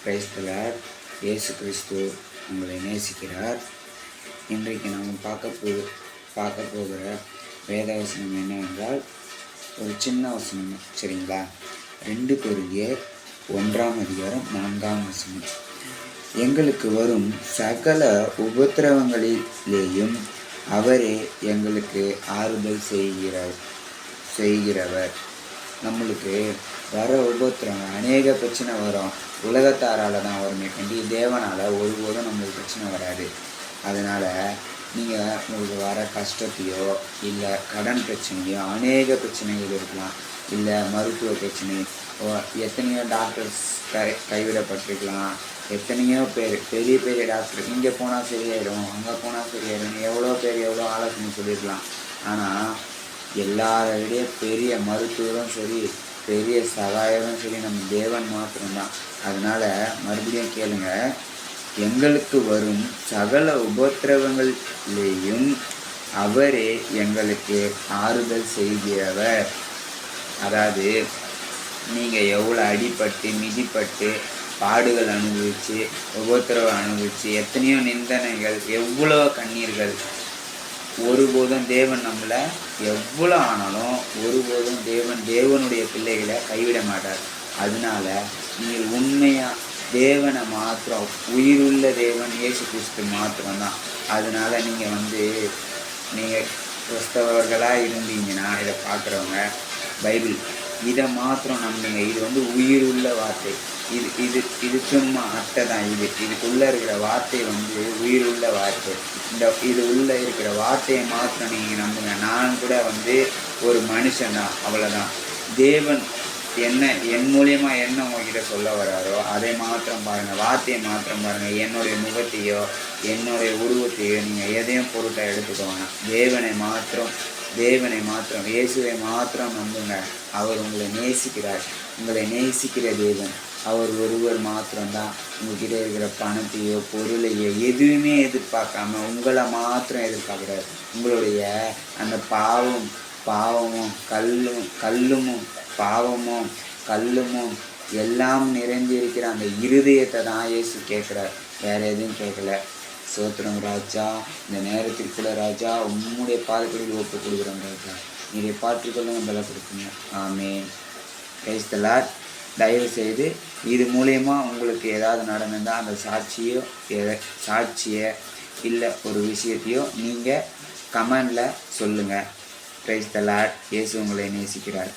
Price the Lord. இயேசு கிறிஸ்து உங்களை நேசிக்கிறார். இன்றைக்கு நாம் பார்க்க போகிற வேதவசனம் என்னவென்றால் ஒரு சின்ன வசனம், சரிங்களா? 2 கொரிந்தியர் 1:4 எங்களுக்கு வரும் சகல உபத்திரவங்களிலேயும் அவரே எங்களுக்கு ஆறுதல் செய்கிறவர். நம்மளுக்கு வர உபத்திரவம் அநேக பிரச்சனை வரும். உலகத்தாரால் தான் வருமே கண்டி தேவனால் ஒருபோதும் நம்மளுக்கு பிரச்சனை வராது. அதனால் நீங்கள் உங்களுக்கு வர கஷ்டத்தையோ இல்லை கடன் பிரச்சனையோ, அநேக பிரச்சனைகள் இருக்கலாம், இல்லை மருத்துவ பிரச்சனை, எத்தனையோ டாக்டர்ஸ் கைவிடப்பட்டிருக்கலாம், எத்தனையோ பேர் பெரிய பெரிய டாக்டர் இங்கே போனால் சரியாயிடும், அங்கே போனால் சரியாயிடும், எவ்வளோ ஆலோசனை சொல்லியிருக்கலாம். ஆனால் எல்லாரோடைய பெரிய மருத்துவரும் சரி, பெரிய சகாயரும் சரி, நம்ம தேவன் மாத்திரம்தான். அதனால் மறுபடியும் கேளுங்க, எங்களுக்கு வரும் சகல உபத்திரவங்களிலேயும் அவரே எங்களுக்கு ஆறுதல் செய்கிறவர். அதாவது நீங்கள் எவ்வளோ அடிபட்டு மிதிப்பட்டு பாடுகள் அனுபவித்து உபத்திரவம் அனுபவித்து எத்தனையோ நிந்தனைகள், எவ்வளோ கண்ணீர்கள், ஒருபோதும் தேவன் நம்மளை எவ்வளோ ஆனாலும் ஒருபோதும் தேவனுடைய பிள்ளைகளை கைவிட மாட்டார். அதனால நீங்கள் உண்மையாக தேவனை மாத்திரம், உயிருள்ள தேவன் இயேசு கிறிஸ்து மாத்திரம்தான். அதனால நீங்கள் கிறிஸ்தவர்களாக இருந்தீங்கன்னா இதை பார்க்குறவங்க பைபிள் இதை மாத்திரம் நம்புங்க. இது உயிருள்ள வார்த்தை. இது சும்மா அட்டை தான். இதுக்குள்ளே இருக்கிற வார்த்தை உயிருள்ள வார்த்தை. இது உள்ளே இருக்கிற வார்த்தையை மாத்திரம் நீங்கள் நம்புங்க. நான் கூட ஒரு மனுஷன்தான், அவ்வளோதான். தேவன் என் மூலியமா என்ன உங்ககிட்ட சொல்ல வராரோ அதை மாத்திரம் பாருங்கள், வார்த்தையை மாத்திரம் பாருங்கள். என்னுடைய முகத்தையோ என்னுடைய உருவத்தையோ நீங்கள் எதையும் பொருட்டாக எடுத்துக்கோங்க. தேவனை மாத்திரம் இயேசுவை மாத்திரம் நம்புங்க. அவர் உங்களை நேசிக்கிறார். உங்களை நேசிக்கிற தேவன் அவர் ஒருவர் மாத்திரம்தான். உங்ககிட்ட இருக்கிற பணத்தையோ பொருளையோ எதுவுமே எதிர்பார்க்காம உங்களை மாத்திரம் எதிர்பார்க்குறாரு. உங்களுடைய அந்த பாவமும் கல்லுமும் எல்லாம் நிறைந்திருக்கிற அந்த இருதயத்தை தான் இயேசு கேட்குறார். வேறு எதுவும் கேட்கல. சோத்திரம் ராஜா, இந்த நேரத்திற்குள்ள ராஜா உம்முடைய பாதத்தில் ஒப்பு கொடுக்குறோம் ராஜா, நீரை பாற்றுக்கொள்ளும் நம்மளை கொடுக்குங்க. ஆமேன். Praise the Lord. தயவு செய்து இது மூலயமா உங்களுக்கு ஏதாவது நடந்திருந்தால் அந்த சாட்சியை இல்லை ஒரு விஷயத்தையோ நீங்கள் கமெண்டில் சொல்லுங்கள். Price the Lord. இயேசு உங்களை நேசிக்கிறார்.